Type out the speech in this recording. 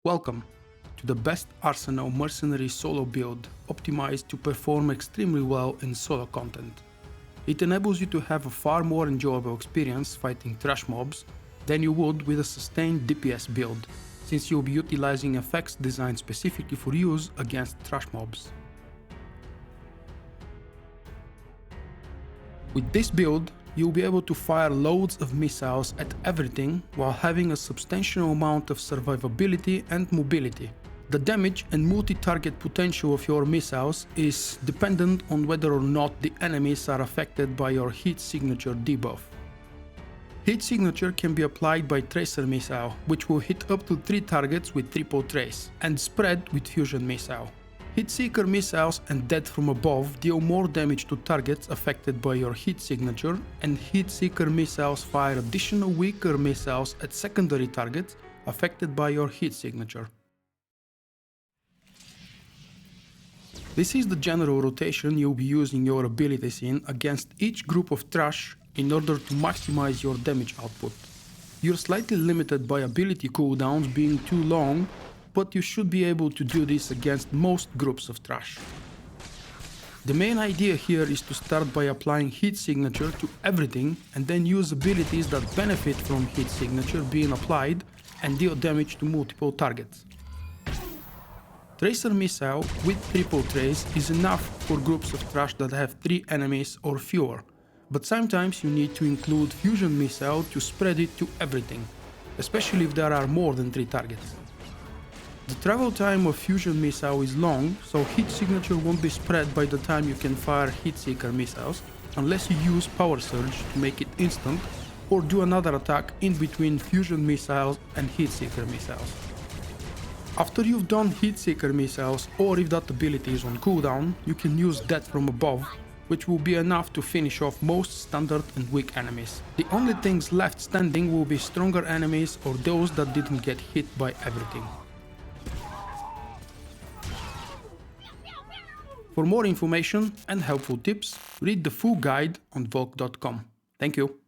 Welcome to the best Arsenal Mercenary solo build optimized to perform extremely well in solo content. It enables you to have a far more enjoyable experience fighting trash mobs than you would with a sustained DPS build, since you'll be utilizing effects designed specifically for use against trash mobs. With this build, you'll be able to fire loads of missiles at everything while having a substantial amount of survivability and mobility. The damage and multi-target potential of your missiles is dependent on whether or not the enemies are affected by your heat signature debuff. Heat signature can be applied by tracer missile, which will hit up to 3 targets with triple trace, and spread with fusion missile. Heatseeker Missiles and Death from above deal more damage to targets affected by your heat signature, and Heatseeker Missiles fire additional weaker missiles at secondary targets affected by your heat signature. This is the general rotation you'll be using your abilities in against each group of trash in order to maximize your damage output. You're slightly limited by ability cooldowns being too long, but you should be able to do this against most groups of trash. The main idea here is to start by applying heat signature to everything and then use abilities that benefit from heat signature being applied and deal damage to multiple targets. Tracer missile with triple trace is enough for groups of trash that have 3 enemies or fewer, but sometimes you need to include fusion missile to spread it to everything, especially if there are more than 3 targets. The travel time of fusion missile is long, so heat signature won't be spread by the time you can fire Heatseeker missiles, unless you use power surge to make it instant, or do another attack in between fusion missiles and Heatseeker missiles. After you've done Heatseeker missiles, or if that ability is on cooldown, you can use Death from above, which will be enough to finish off most standard and weak enemies. The only things left standing will be stronger enemies or those that didn't get hit by everything. For more information and helpful tips, read the full guide on VULKK.com. Thank you.